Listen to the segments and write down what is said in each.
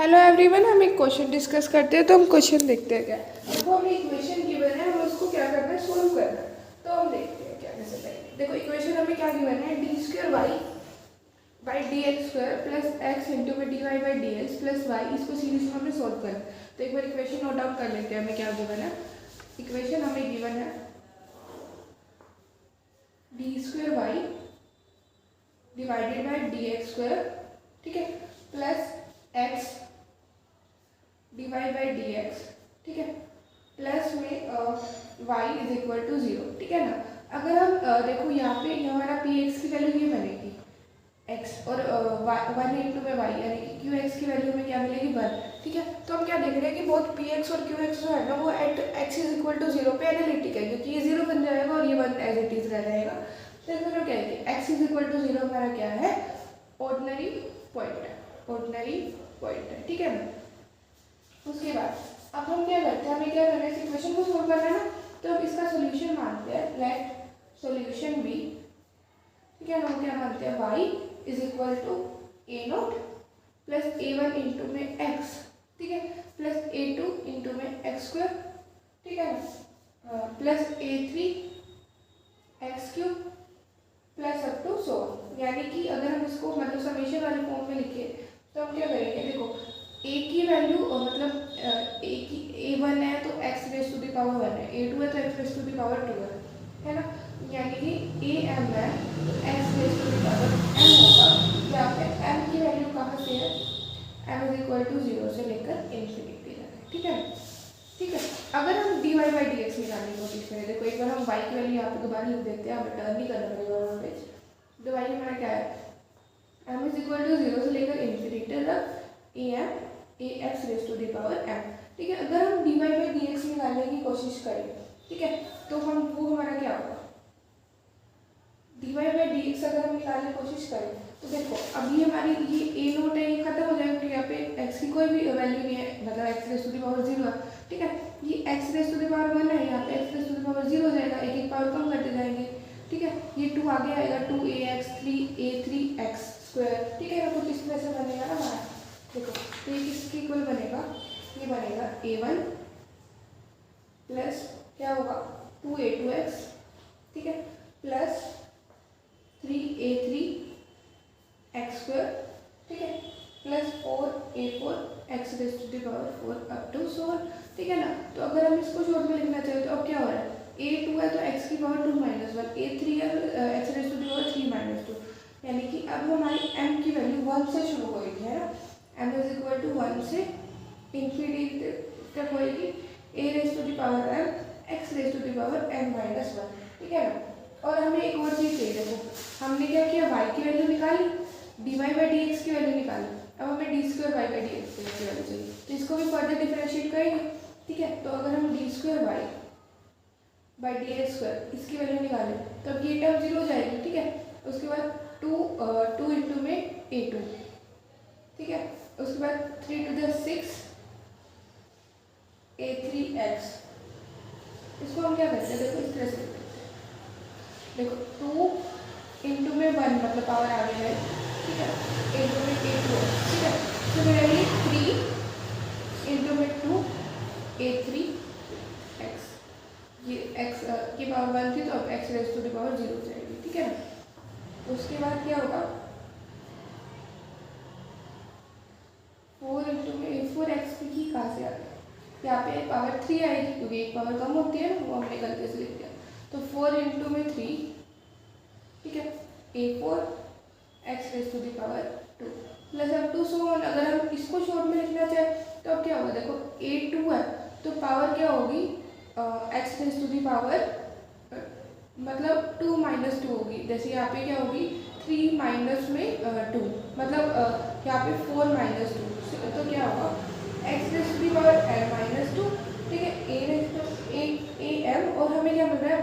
Hello everyone, हम एक question discuss करते हैं। तो हम क्वेश्चन देखते हैं क्या। देखो हमें इक्वेशन गिवन है, हमें उसको क्या करना है, सोल्व करना है। तो हम देखते हैं क्या कैसे करेंगे। देखो इक्वेशन हमें क्या गिवन है, d square y by D x square plus x into में d Y by D x plus y. इसको सीरीज में हमें सोल्व करना है। तो एक बार इक्वेशन नोट डाउन कर लेते हैं हमें क्या गिवन है। इक्वेशन हमें गिवन है d square y divided by D x square, ठीक है, plus x d Y by D x, ठीक है, प्लस में वाई इज इक्वल टू 0, ठीक है ना। अगर हम देखो यहाँ पे हमारा पी एक्स की वैल्यू ये बनेगी एक्स और वन इंटू में वाई, यानी कि क्यू एक्स की वैल्यू में क्या मिलेगी 1, ठीक है। तो हम क्या देख रहे हैं कि बोथ पी एक्स और क्यू एक्स जो है ना वो at x is equal to 0 पे एनालिटिक है, क्योंकि ये 0 बन जाएगा और ये 1 एज इट इज रह जाएगा। तो इसमें हम क्या है, एक्स इज इक्वल टू 0 हमारा क्या है, ऑर्डिनरी पॉइंट है, ऑर्डिनरी पॉइंट है, ठीक है ना। उसके बाद अब हम क्या करते हैं, हमें क्या करना है, इस इक्वेशन को सोल्व करना है ना। तो अब इसका सोल्यूशन मानते हैं, लेट सोल्यूशन बी, ठीक है ना। हम क्या मानते हैं, y is equal to a naught plus a one into में एक्स, ठीक है, प्लस ए टू इंटू में एक्स स्क्वायर, ठीक है ना, plus a three x cube plus up to so. यानी कि अगर हम इसको मतलब समेशन वाले फॉर्म में लिखे तो हम क्या करेंगे, देखो ए की वैल्यू मतलब ए वन है तो x raise to the power 1 है, ए टू है तो x raise to the power 2 है ना। यानी कि ए एम है तो x raise to the power m होगा। यहाँ पे एम की वैल्यू कहाँ से है, एम इज इक्वल टू 0 से लेकर इन्फिनिटी तक है, ठीक है, ठीक है। अगर हम D Y by D x निकालने की कोशिश करें, देखो एक बार हम वाई की वैल्यू यहाँ पे दोबारा लिख देते हैं, हमें टर्न नहीं करना पड़ेगा वहाँ पे। तो वाई हमारा क्या है, एम इज इक्वल टू 0 से लेकर इन्फिनिटी तक a m a x raise to the power m, ठीक है। अगर हम D Y by D x निकालने की कोशिश करें, ठीक है, तो हम वो हमारा क्या होगा, d Y by D x अगर हम निकालने की कोशिश करें तो देखो अभी हमारी ये ए नोट है, ये खत्म हो जाएगा क्योंकि यहाँ पे एक्स की कोई भी वैल्यू नहीं है, मतलब x raise to the power 0 है, ठीक है। ये x raise to the power 1 है, यहाँ पे x raise to the power 0 हो जाएगा, एक एक पावर कम करते जाएंगे, ठीक है। ये 2 आगे आएगा, 2ax 3a3x स्क्वायर, ठीक है ना। कुछ इस तरह से बनेगा ना हमारा, देखो तो ये किसके इक्वल बनेगा, ये बनेगा a1 प्लस क्या होगा 2a2x, ठीक है, प्लस 3a3x स्क्वायर, ठीक है, plus 4a4 x raise to the power 4 up to so, ठीक है ना। तो अगर हम इसको शॉर्ट में लिखना चाहें तो अब क्या हो रहा है, a2 है तो x की पावर 2 माइनस 1, a3 है तो x raise to the power 3 minus 2, यानी कि अब हमारी m की वैल्यू 1 से शुरू होगी, है ना। m इज इक्वल टू 1 से इन्फिनिटी तक होएगी, a raise to the power m x raise to the power m minus 1, ठीक है ना। और हमें एक और चीज़ चाहिए, देखो हमने क्या किया, y की वैल्यू निकाली, d Y by D x की वैल्यू निकाली, अब हमें d square y by D x की वैल्यू चाहिए। तो इसको भी फर्दर डिफरेंशिएट करेंगे, ठीक है। तो अगर हम d square y by D x square इसकी वैल्यू निकालें तो अब ये टर्म 0 हो जाएगी, ठीक है। उसके बाद 2 इंटू में a2, ठीक है, उसके बाद 3 टू द 6 a3x, इसको हम क्या करते हैं, देखो इस तरह से देखो 2 इंटू में 1 मतलब पावर आ गया है, ठीक है, इंटू में a2, ठीक है। सिमिलरली 3 इंटू में 2 a3x, ये x की पावर 1 थी तो अब x raise to the power 0 हो जाएगी, ठीक है ना। उसके बाद क्या होगा 4 इंटू में a4x की कहाँ से आ गया, यहाँ पे पावर 3 आएगी क्योंकि एक पावर कम होती है, वो हमने गलती से लिख दिया। तो 4 इंटू में 3, ठीक है, a4 x raise to the power 2 plus up to so on. अगर हम इसको शॉर्ट में लिखना चाहें तो अब क्या होगा, देखो a2 है तो पावर क्या होगी, x raise to the power मतलब 2 माइनस 2 होगी, जैसे यहाँ पे क्या होगी 3 माइनस में 2 मतलब यहाँ पे 4 माइनस 2, तो क्या होगा x raise to the power m minus 2, ठीक है, a raise to a m, और हमें क्या मिल रहा है,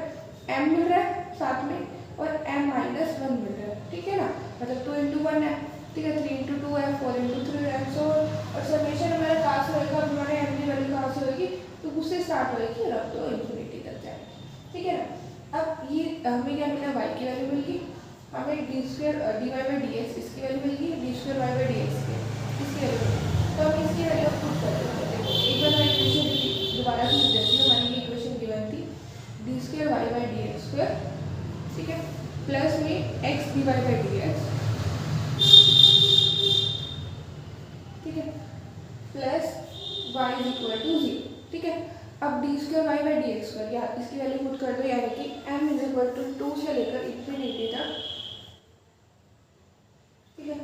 m मिल रहा है साथ में और m माइनस 1 मिल रहा है, ठीक है ना। मतलब 2 इंटू 1 है, ठीक है, 3 इंटू 2 है, 4 इंटू 3 है, सो और समेशन हमारा कहाँ से होएगा, हमारे m की वैल्यू कहाँ से होएगी, तो उससे स्टार्ट होएगी और अब तो इन्फिनिटी तक जाएगी, ठीक है ना। अब ये हमें क्या मिला, y की वैल्यू मिल गई, हमें d square d Y by D x इसकी वैल्यू मिल गई, d square y by D x की इसकी वैल्यू, तो हम ठीक है, plus y is equal to 0, ठीक है। अब d square y by D x square, या इसकी वैल्यू पुट कर दो, यानी कि m इज इक्वल टू 2 से लेकर इन्फिनिटी तक, ठीक है,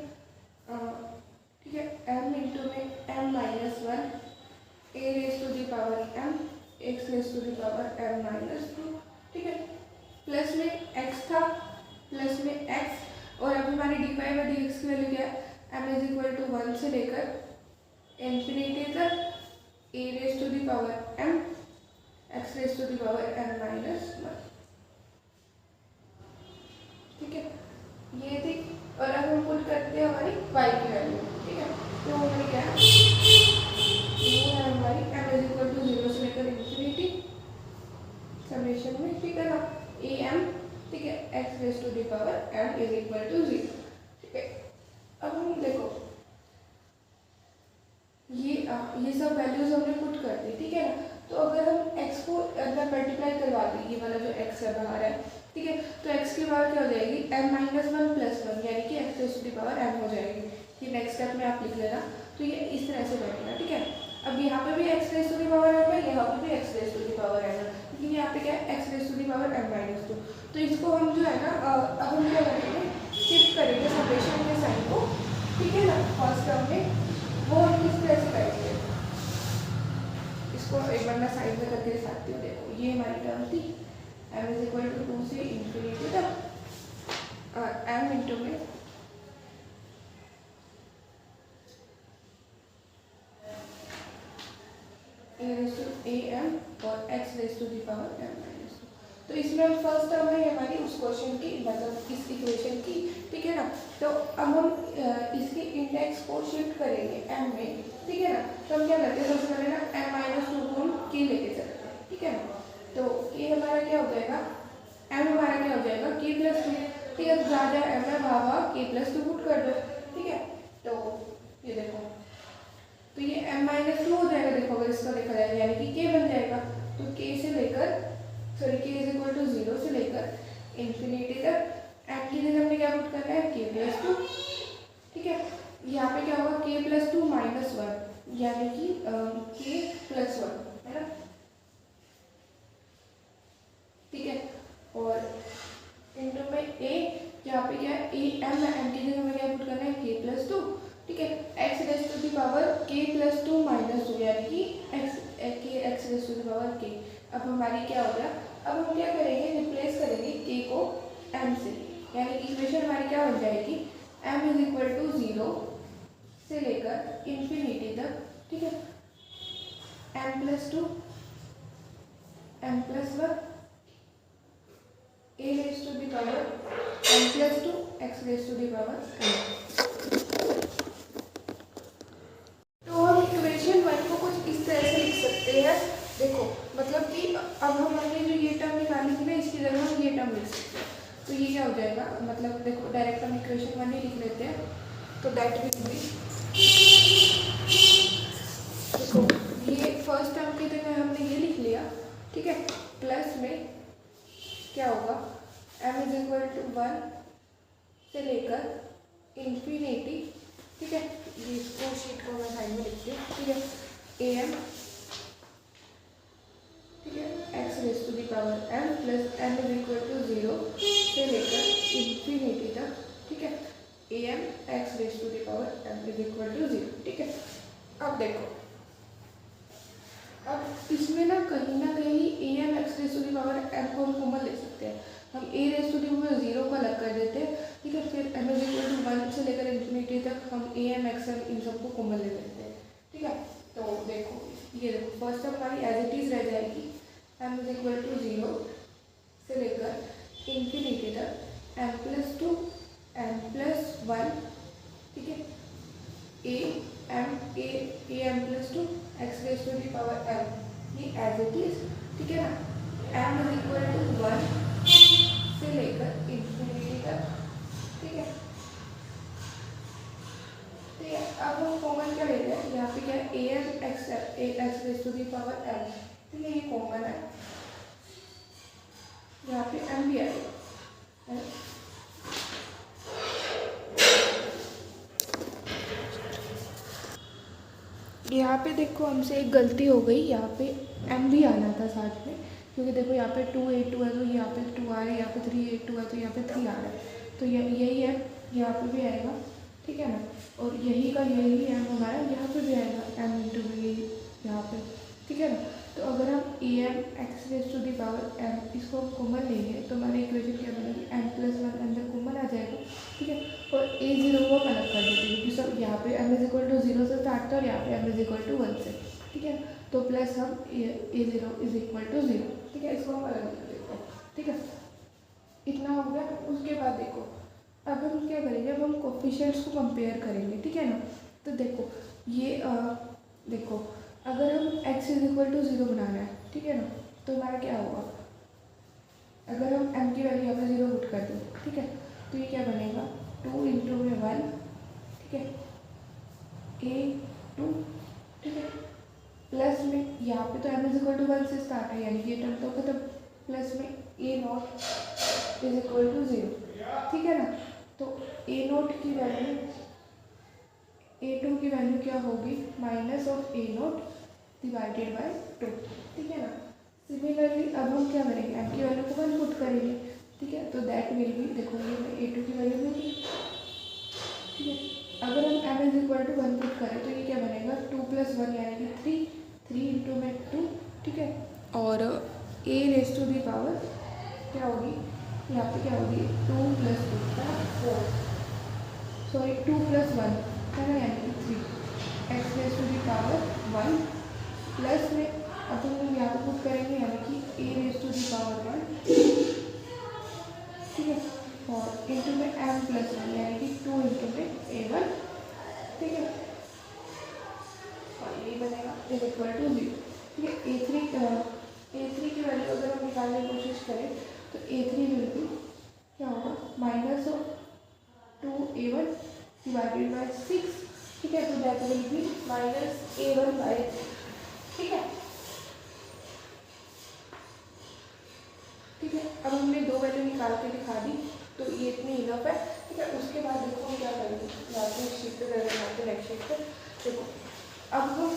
ठीक है, m इंटू में m minus 1 a raise to the power m x raise to the power m minus 2, ठीक है, प्लस में x था, प्लस में x, और अब हमारी d Y by D x की वैल्यू क्या है, m इज इक्वल टू 1 से लेकर इन्फिनिटी तक a raise to the power m x raise to the power m minus 1, ठीक है, ये थी। और अब हम पुट करते हैं हमारी y की वैल्यू, ठीक है, तो हमारी क्या है, ये है हमारी m इज इक्वल टू 0 से लेकर इन्फिनिटी समेशन में, ठीक है ना, a m, ठीक है, x raise to the power m is equal to 0, ठीक है। अब हम देखो ये सब वैल्यूज हमने पुट कर दी, ठीक है ना, तो अगर हम x को अंदर मल्टीप्लाई करवा दें, ये वाला जो x है बाहर है, ठीक है, तो x की पावर क्या हो जाएगी, m माइनस 1 प्लस 1, यानी कि x raise to the power m हो जाएगी। ये नेक्स्ट स्टेप में आप लिख लेना, तो ये इस तरह से बैठेगा, ठीक है। अब यहाँ पे भी x raise to the power m है, यहाँ पे भी x raise to the power m है, लेकिन यहाँ पे क्या है, x raise to the power m minus 2। तो इसको हम जो है ना, अब हम क्या करेंगे, शिफ्ट करेंगे समेशन के साइन को, ठीक है ना, फर्स्ट टर्म में, वो हम किस तरह से करेंगे, इसको एक बार मैं साइड में करके दिखाती हूँ। देखो ये हमारी टर्म थी, m इज इक्वल टू 2 से इन्फिनिटी तक, m इंटू में a raise to a m और x raise to the power m minus 2। तो इसमें हम फर्स्ट टर्म है हमारी उस क्वेश्चन की, मतलब इस इक्वेशन की, ठीक है ना। तो अब हम इसके इंडेक्स को शिफ्ट करेंगे m में, ठीक है ना। तो हम क्या करते हैं, सबसे पहले ना m माइनस 2 को हम k लेके चलते हैं, ठीक है ना। तो k हमारा क्या हो जाएगा, m हमारा क्या हो जाएगा, k प्लस 2, ठीक है। तो जहाँ जहाँ m है वहाँ k प्लस 2 पुट कर दो, ठीक है। तो ये देखो, तो ये m माइनस 2 हो जाएगा, देखो अगर इसका देखा जाए, यानी कि k बन जाएगा। तो k से लेकर, sorry, k is equal to 0 से लेकर इन्फिनिटी तक m की जगह हमने क्या पुट करना है, k प्लस 2, ठीक है। यहाँ पे क्या होगा, k प्लस 2 माइनस 1, यानी कि k प्लस 1, है ना, ठीक है। और इंटू में a, यहाँ पे क्या है, m की जगह हमें क्या पुट करना है, k प्लस 2, ठीक है, x raise to the power k plus 2 minus 2, यानी कि x raise to the power k। अब हमारी क्या हो गया, अब हम क्या करेंगे, रिप्लेस करेंगे k को m से, यानी कि इक्वेशन हमारी क्या बन जाएगी, m इज इक्वल टू 0 से लेकर इन्फिनिटी तक, ठीक है, m plus 2 m plus 1 a raise to the power m plus 2 x raise to the power m। तो हम इक्वेशन 1 को कुछ इस तरह से लिख सकते हैं, देखो, मतलब कि अब हमने जो ये टर्म निकाली थी ना, इसकी जगह हम ये टर्म लिख सकते हैं। तो ये क्या हो जाएगा, मतलब देखो डायरेक्ट हम इक्वेशन 1 ही लिख लेते हैं, तो दैट विल बी, देखो ये फर्स्ट टर्म की जगह हमने ये लिख लिया, ठीक है, प्लस में क्या होगा, m इज इक्वल टू 1 से लेकर इन्फिनिटी, ठीक है, ये इसको शीट को मैं साइड में लिखती हूँ, ठीक है, am, ठीक है, x raise to the power m plus m is equal to 0 से लेकर इन्फिनिटी तक, ठीक है, am x raise to the power m is equal to 0, ठीक है। अब देखो, अब इसमें ना कहीं am x raise to the power m को हम कॉमन ले सकते हैं। हम a raise to the power 0 को अलग कर देते हैं, ठीक है, फिर m इज इक्वल टू 1 से लेकर इन्फिनिटी तक हम am xm इन सबको कॉमन ले लेते हैं, ठीक है। तो देखो, ये देखो फर्स्ट टर्म हमारी एज इट इज रह जाएगी, m इज इक्वल टू 0 से लेकर इन्फिनिटी तक m प्लस 2 m प्लस 1, ठीक है, a m plus 2 x raise to the power m, ये एज इट इज, ठीक है ना। m इज इक्वल टू 1 से लेकर इन्फिनिटी तक, ठीक है। तो अब हम कॉमन क्या ले रहे हैं, यहाँ पे क्या है, am x raise to the power m, ठीक है, ये कॉमन है, यहाँ पे m भी आएगा, यहाँ पे देखो हमसे एक गलती हो गई, यहाँ पे m भी आना था साथ में, क्योंकि देखो यहाँ पे 2 8 2 है तो यहाँ पे 2 आ रहा है, यहाँ पे 3 8 2 है तो यहाँ पे 3 आ रहा है, तो यही है यहाँ पे भी आएगा, ठीक है ना। और यही का यही m हमारा यहाँ पे भी आएगा, m इंटू भी यहाँ पे, ठीक है ना। तो अगर हम a m x raise to the power m इसको कॉमन लेंगे तो हमारी इक्वेशन क्या बनेगी, m प्लस 1 अंदर कॉमन आ जाएगा, ठीक है। और a0 को हम अलग कर देते हैं, क्योंकि सब यहाँ पे m इज इक्वल टू 0 से स्टार्ट था और यहाँ पे m इज इक्वल टू 1 से, ठीक है। तो प्लस हम a0 इज इक्वल टू 0, ठीक है, इसको हम अलग कर देते हैं, ठीक है। इतना हो गया। उसके बाद देखो अब हम क्या करेंगे, अब हम कोफिशिएंट्स को कंपेयर करेंगे, ठीक है ना। तो देखो ये देखो अगर हम x इज इक्वल टू 0 बनाना है, ठीक है ना, तो हमारा क्या होगा, अगर हम m की वैल्यू यहाँ पे 0 पुट कर दें, ठीक है, तो ये क्या बनेगा 2 इंटू में 1, ठीक है, a2, ठीक है, प्लस में यहाँ पे तो m इज इक्वल टू 1 से स्टार्ट है, यानी कि ये टर्म तो खत्म, प्लस में a0 इज इक्वल टू 0, ठीक है ना। तो a0 की वैल्यू a2 की वैल्यू क्या होगी, minus of a0 divided by 2, ठीक है ना। सिमिलरली अब हम क्या करेंगे, m की वैल्यू को 1 पुट करेंगे, ठीक है, तो दैट विल बी, देखो ये a2 की वैल्यू मिली, ठीक है। अगर हम m is equal to 1 put करें तो ये क्या बनेगा 2 प्लस 1 यानी कि 3 इंटू में 2, ठीक है, और a raise to the power क्या होगी, यहाँ पे क्या होगी 2 प्लस 2 4, सॉरी 2 प्लस 1 है ना, यानी कि 3 x raise to the power 1, plus में अब हम यहाँ पे पुट करेंगे यानी कि a raise to the power 1, ठीक है, और इंटू में m प्लस 1 यानी कि 2 इंटू में a1, ठीक है, और ये बनेगा इज इक्वल टू 0, ठीक है। a3 की वैल्यू अगर हम निकालने की कोशिश करें तो a3 विल बी क्या होगा, minus of 2a1 divided by 6, ठीक है, तो that will be minus a1 by 3, ठीक है, ठीक है। अब हमने दो वैल्यू निकाल के दिखा दी, तो ये इतनी इनफ है, ठीक है। उसके बाद देखो हम क्या करेंगे, यहाँ पे शीट पे कर रहे नेक्स्ट शीट पे, देखो अब हम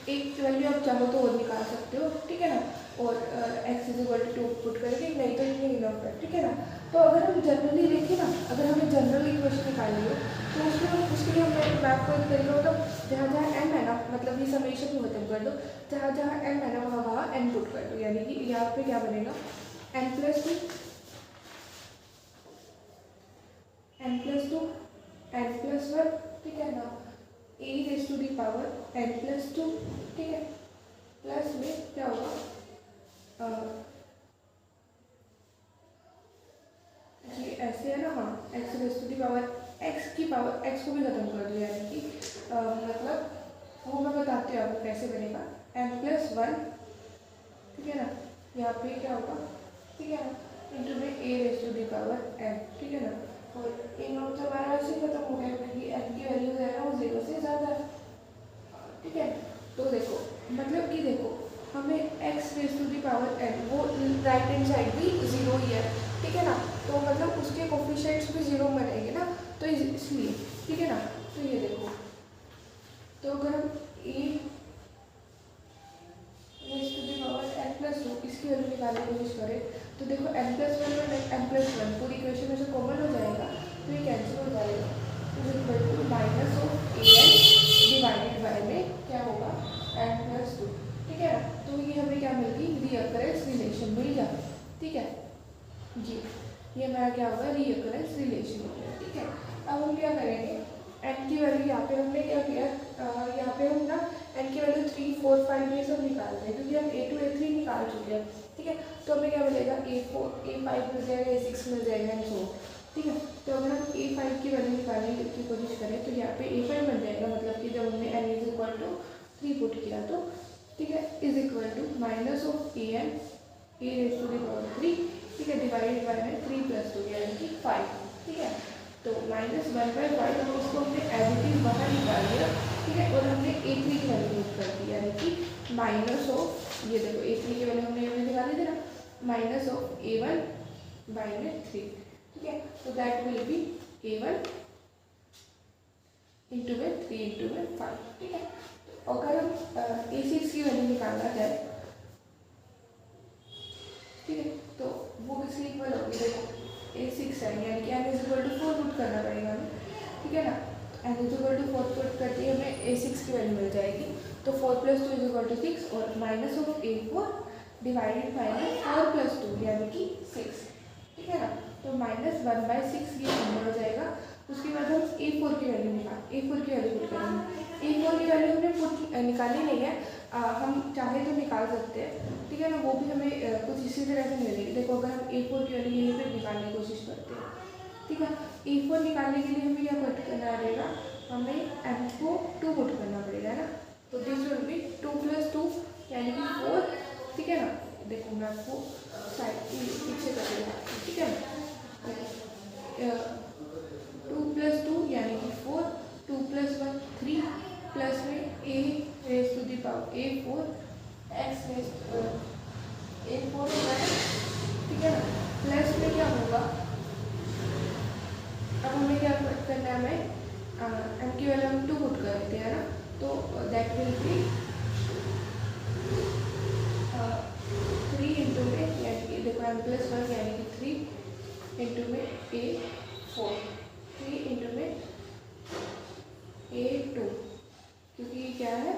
एक वैल्यू आप चाहो तो और निकाल सकते हो, ठीक है ना, और x is equal to 2 put करेंगे, नहीं तो इतनी इनफ है, ठीक है ना। तो अगर हम जनरली देखें ना, अगर हमें जनरल इक्वेशन निकालनी हो तो उसके लिए हमें मैथ को तरीका होता है, जहाँ जहाँ m है ना, मतलब ये समेशन को खत्म कर दो, जहाँ जहाँ m है ना वहाँ n पुट कर दो, यानी कि यहाँ पे क्या बनेगा n प्लस 2 n प्लस 1, ठीक है ना, a raise to the power n plus 2, ठीक है, प्लस में क्या होगा ये ऐसे है ना, हाँ x raise to the power x की पावर x को भी खत्म कर दो, यानी कि मतलब वो मैं बताती हूँ आपको कैसे बनेगा n प्लस 1, ठीक है ना, यहाँ पे क्या होगा, ठीक है ना, इंटू में a raise to the power n, ठीक है ना, और इन नोट तो हमारा ऐसे खत्म हो गया क्योंकि n की वैल्यू है ना वो 0 से ज़्यादा है, ठीक है। तो देखो मतलब कि देखो हमें x raise to the power n वो राइट हैंड साइड भी 0 ही है, ठीक है ना, तो मतलब उसके कोफिशिएंट्स भी 0 बनेंगे ना, तो इसलिए, ठीक है ना। तो ये देखो, तो अगर हम a raise to the power n plus 2 इसकी वैल्यू निकालने की कोशिश करें तो देखो n प्लस 1 और n प्लस 1 पूरी इक्वेशन में से कॉमन हो जाएगा, तो ये कैंसिल हो जाएगा, is equal to minus of an divided by में क्या होगा n प्लस 2, ठीक है ना। तो ये हमें क्या मिल गई, रीअकरेंस रिलेशन मिल गया, ठीक है जी, ये हमारा क्या होगा रीअकरेंस रिलेशन हो गया, ठीक है। अब हम क्या करेंगे, n की वैल्यू यहाँ पे हमने क्या किया, यहाँ पे हम ना n की वैल्यू 3 4 5 ये सब निकाल रहे हैं, क्योंकि हम a2 a3 निकाल चुके हैं, ठीक है। तो हमें क्या मिलेगा a4 a5 मिल जाएगा, a6 मिल जाएगा एंड सो, ठीक है। तो अगर हम a5 की वैल्यू निकालने की कोशिश करें तो यहाँ पे a5 बन जाएगा, मतलब कि जब हमने n is equal to 3 put किया तो, ठीक है, is equal to minus of an a raise to the power 3, ठीक है, डिवाइडेड बाय में 3 प्लस 2 यानी कि 5, ठीक है। तो माइनस 1/5 हम इसको हमने एज इट इज बाहर निकाल दिया, ठीक है, और हमने a3 की वैल्यू यूज कर दी, यानी कि माइनस ऑफ, ये देखो a3 की वैल्यू हमने यहाँ निकाली थी ना, माइनस ऑफ a1 बाई में 3, ठीक है। तो that will B a1 into में 3 इंटू में 5, ठीक है। तो अगर हम A6 की वैल्यू निकालना चाहे, ठीक है, तो वो किसकी इक्वल होगी, देखो A6 है यानी कि n is equal to 4 put करना पड़ेगा हमें, ठीक है ना। n is equal to 4 put करते ही हमें A6 की वैल्यू मिल जाएगी। तो 4 + 2 इज इक्वल टू 6 और minus of A4 divided by 4 + 2 यानी कि 6, ठीक है ना। तो -1/6 ये नंबर हो जाएगा। उसके बाद हम A4 की वैल्यू पुट करेंगे। A4 की वैल्यू हमने निकाली नहीं है, हम चाहे तो निकाल सकते हैं, ठीक है ना। वो भी हमें कुछ इसी तरह से मिलेगी। देखो अगर हम A4 की वैल्यू यहीं पे निकालने की कोशिश करते हैं, ठीक है, A4 निकालने के लिए हमें क्या पुट करना पड़ेगा, हमें m को 2 पुट करना पड़ेगा, है ना। तो दिस विल बी 2 + 2 यानी कि 4, ठीक है ना। देखो मैं आपको साइड पीछे कर दूँगा, ठीक है ना। 2 + 2 यानी कि 4, 2 + 1 3 प्लस में a raise to the power A4 x raise A4 होगा, ठीक है ना। प्लस में क्या होगा, अब हमें क्या करना है, हमें m की वैल्यू हम 2 पुट कर देते हैं ना। तो दैट विल बी 3 इंटू में यानी कि देखो m + 1 यानी कि 3 इंटू में A4, 3 इंटू में A2, क्योंकि क्या है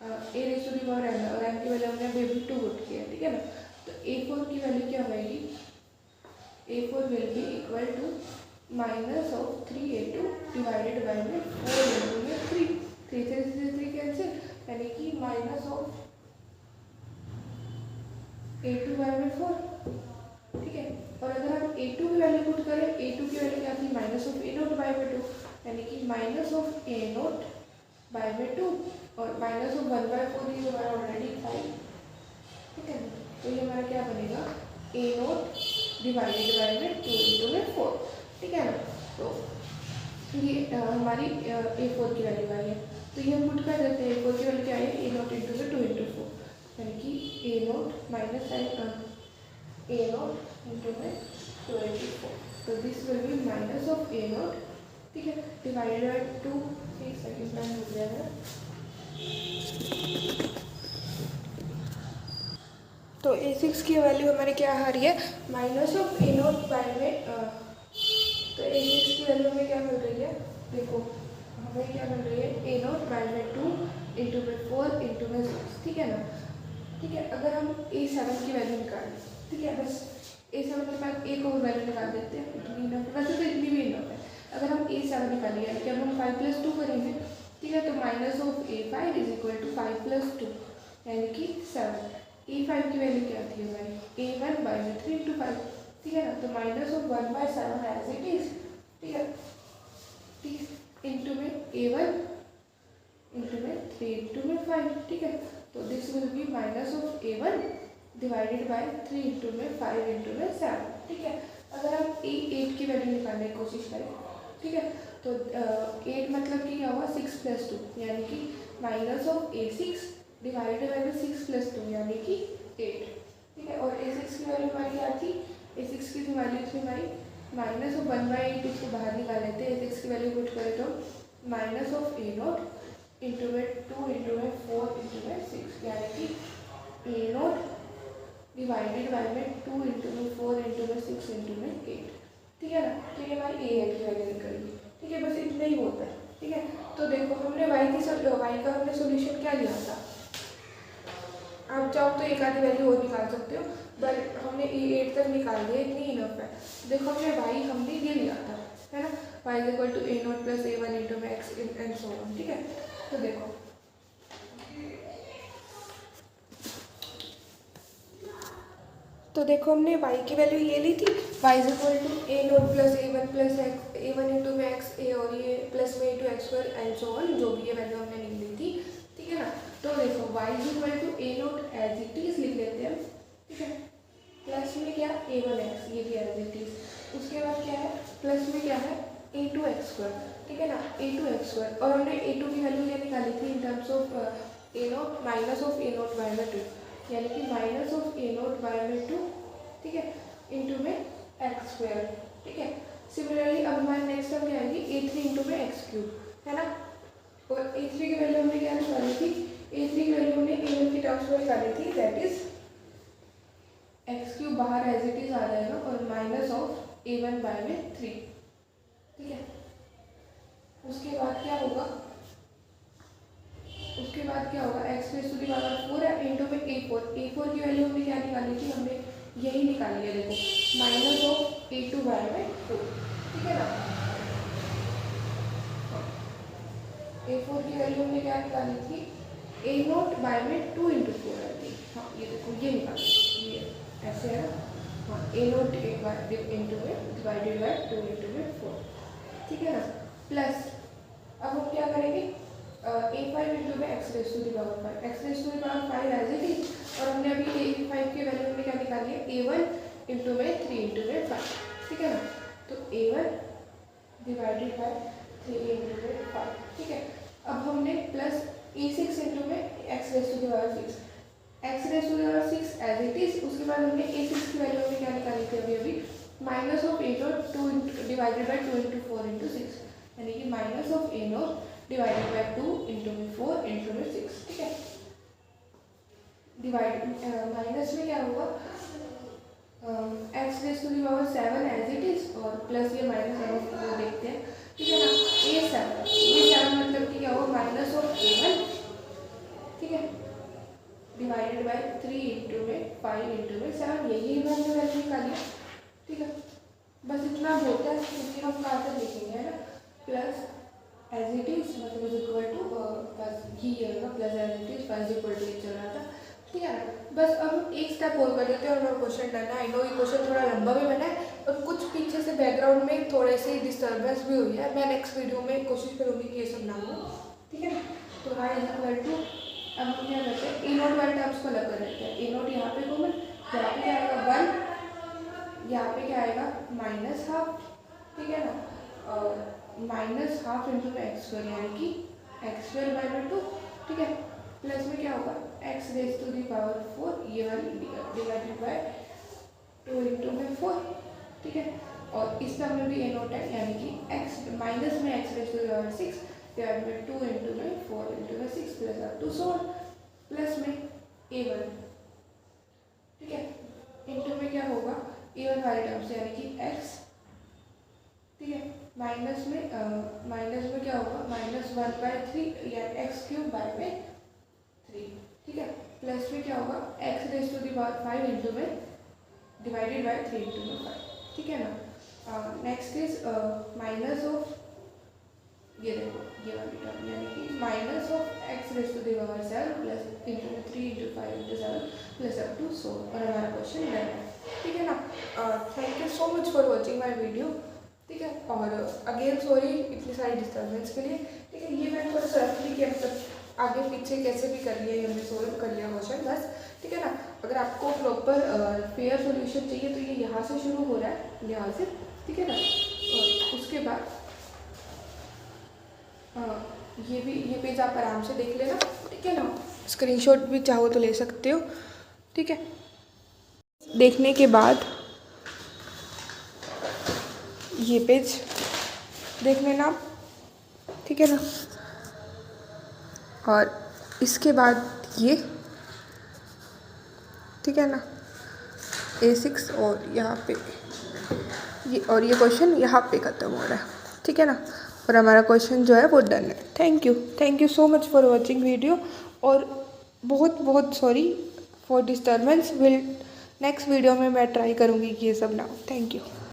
a raise to the power m और m की वैल्यू हमने अभी 2 पुट किया, ठीक है ना। तो A4 की वैल्यू क्या होगी, A4 will be equal to minus of 3A2 divided by में 4 इंटू में 3, 3 से 3 कैंसिल यानी कि माइनस ऑफ A2 बाई में 4, ठीक है। और अगर हम A2 की वैल्यू पुट करें, A2 की वैल्यू क्या थी, माइनस ऑफ A0 बाई में 2 यानी कि माइनस ऑफ A0 बाई में 2 और माइनस ऑफ 1/4 ये हमारा ऑलरेडी 5, ठीक है। तो ये हमारा क्या बनेगा, A0 डिवाइडेड बाई में 2 इंटू में 4, ठीक है ना। तो ये हमारी A4 की वैल्यू आई है। तो ये हम पुट कर देते हैं। A4 की वैल्यू क्या है, A0 इंटू में 2 इंटू 4 यानी कि A0 माइनस A0 इंटू में 2 इंटू 4। तो this will be minus of A0, ठीक है, डिवाइडेड बाई 2। एक सेकेंड में हो जाएगा। तो A6 की वैल्यू हमारी क्या आ रही है, माइनस ऑफ A0 बाई में तो A6 की वैल्यू हमें क्या मिल रही है, देखो हमें क्या मिल रही है, A0 बाई में 2 इंटू में 4 इंटू में 6, ठीक है ना। ठीक है, अगर हम A7 की वैल्यू निकालें, ठीक है, बस A7 के बाद एक और वैल्यू निकाल देते हैं, इतनी इनफ, वैसे तो इतनी भी इनफ है। अगर हम A7 निकालेंगे यानी कि अब हम 5 + 2 करेंगे, ठीक है, तो minus of A5 is equal to 5 + 2 यानी कि 7। A5 की वैल्यू क्या थी हमारी, A1 बाई में 3 इंटू 5, ठीक है ना। तो minus of 1/7 as it is, ठीक है, इंटू में A1 इंटू में 3 इंटू में 5, ठीक है। तो this will be minus of A1 divided by 3 into में 5 इंटू में 7, ठीक है। अगर हम A8 की वैल्यू निकालने की कोशिश करें, ठीक है, तो 8 मतलब कि क्या हुआ, 6 + 2 यानी कि minus of A6 divided by 6 + 2 यानी कि 8, ठीक है। और A6 की वैल्यू हमारी क्या थी, A6 की वैल्यू थी हमारी माइनस ऑफ 1/8, इसको बाहर निकाल लेते हैं। A6 की वैल्यू पुट करें तो माइनस ऑफ A0 इंटू में 2 इंटू में 4 इंटू में 6 यानी कि A0 डिवाइडेड बाई में 2 इंटू में 4 इंटू में 6 इंटू में 8, ठीक है ना। तो ये हमारी A8 की वैल्यू निकलेगी, ठीक है, बस इतना ही होता है, ठीक है। तो देखो हमने y का हमने सोल्यूशन क्या लिया था, आप चाहो तो एक आधी वैल्यू और निकाल सकते हो, बट हमने A8 तक निकाल दिया, इतनी इनफ है। देखो हमने ये लिया था, है ना, y is equal to A0 + A1 into में x एंड सो ऑन, ठीक है। तो देखो हमने y की वैल्यू ये ली थी, y is equal to A0 + A1 + x, A1 into में x, a और ये प्लस में into x square and so on, जो भी ये वैल्यू हमने लिख ली थी, ठीक है ना। तो देखो y is equal to A0 as it is लिख लेते हैं, ठीक है, प्लस में क्या A1x, ये भी एज इट इज, उसके बाद क्या है, प्लस में क्या है A2x², ठीक है ना, A2x²। और हमने A2 की वैल्यू क्या निकाली थी in terms of A0 minus of A0 by में 2 यानी कि माइनस ऑफ A0 बाई में 2, ठीक है, इंटू में x², ठीक है। सिमिलरली अब हमारे नेक्स्ट टर्म क्या आएगी A3 इंटू में x³ है ना। और A3 की वैल्यू हमने क्या को निकाली थी, दैट इज एक्स क्यूब बाहर एज इट इज आ जाएगा और माइनस ऑफ a1 बाय में 3, ठीक है। उसके बाद क्या होगा, x raise to the power 4 है इंटू में a4 की वैल्यू हमने क्या निकाली थी, हमने यही निकाली है, देखो माइनस ऑफ a2 बाय में 2, ठीक है ना। a4 की वैल्यू हमने क्या निकाली थी, a0 बाय में 2 इंटू 4 आई थी, हाँ ये देखो ये निकाली, ये ऐसे है ना, हाँ a0 इंटू में डिवाइडेड बाय 2 इंटू में 4, ठीक है ना। प्लस अब हम क्या करेंगे, a5 इंटू में x raise to the power 5, x raise to the power 5 as it is, और हमने अभी a5 की वैल्यू हमने क्या निकाली है, a1 इंटू में 3 इंटू में 5, ठीक है ना। तो a1 डिवाइडेड बाय 3 इंटू में 5, ठीक है। अब हमने प्लस a6 इंटू में x raise to the power 6, x raise to the power 6 as it is, उसके बाद हमने a6 की वैल्यू हमने क्या निकाली थी अभी minus of a0 2 divided by 2 into 4 into 6, यानी कि minus of a0 divided by 2 into में 4 इंटू में 6, ठीक है। डिवाइड माइनस में क्या होगा, x raise to the power 7 as it is, और प्लस ये माइनस वो देखते हैं, ठीक है ना। a7 मतलब कि क्या होगा, माइनस ऑफ a1, ठीक है, डिवाइडेड बाय 3 इंटू में 5 इंटू में 7, यही वैल्यू निकाली, ठीक है। बस इतना होता है, क्योंकि हम कहाँ तक लिखेंगे, है ना, प्लस एज इट इज मतलब इज इक्वल टू प्लस ही रहेगा, plus as it is plus equal to चल रहा था, ठीक है ना। बस अब एक स्टेप और कर देते हैं और क्वेश्चन डन है। आई नो ये क्वेश्चन थोड़ा लंबा भी बना है और कुछ पीछे से बैकग्राउंड में थोड़े से डिस्टर्बेंस भी हुई है, मैं नेक्स्ट वीडियो में कोशिश करूँगी कि ये सब ना हो, ठीक है ना। तो y इज इक्वल टू, अब हम क्या करते हैं, a0 वाले टर्म्स को अलग कर देते हैं, a0 यहाँ पे कॉमन, यहाँ पे क्या आएगा 1, यहाँ पे क्या आएगा माइनस हाफ, ठीक है ना, और माइनस हाफ इंटू में एक्स स्क्वायर, यानी कि एक्स स्क्वायर बाय में 2, ठीक है। प्लस में क्या होगा, x raise to the power 4 ये वाली डिवाइडेड बाय 2 इंटू में 4, ठीक है। और इस टर्म में भी a0 है, यानी कि एक्स माइनस में x raise to the power 6 divide by 2 into में 4 इंटू में 6 प्लस अप टू 100, प्लस में a1, ठीक है, इंटू में क्या होगा a1 वाले टर्म से, यानी कि x, ठीक है, माइनस में क्या होगा -1/3 या एक्स क्यूब बाय में 3, ठीक है। प्लस में क्या होगा x raise to the power 5 into में डिवाइडेड बाय 3 इंटू में 5, ठीक है ना। नेक्स्ट इज माइनस ऑफ, ये देखो ये वाली टर्म, यानी कि minus of x raise to the power 7 plus into में 3 into 5 into 7 plus up to 100, और हमारा क्वेश्चन डन है, ठीक है ना। Thank you so much for watching my video, ठीक है। और अगेन सॉरी इतनी सारी डिस्टर्बेंस के लिए, ठीक है। ये मैंने थोड़ा सा रखी कि मतलब आगे पीछे कैसे भी कर लिया, हमने सोल्व कर लिया क्वेश्चन बस, ठीक है ना। अगर आपको प्रॉपर फेयर सॉल्यूशन चाहिए तो ये यहाँ से शुरू हो रहा है, यहाँ से, ठीक है ना। और उसके बाद ये पेज आप आराम से देख लेना, ठीक है ना। स्क्रीनशॉट भी चाहो तो ले सकते हो, ठीक है। देखने के बाद ये पेज देख लेना आप, ठीक है ना। और इसके बाद ये, ठीक है ना, A6 और यहाँ पे ये, और ये क्वेश्चन यहाँ पे ख़त्म हो रहा है, ठीक है ना। और हमारा क्वेश्चन जो है वो डन है। Thank you so much for watching video, और बहुत बहुत sorry for disturbance. Next video में मैं ट्राई करूँगी कि ये सब ना हो। Thank you.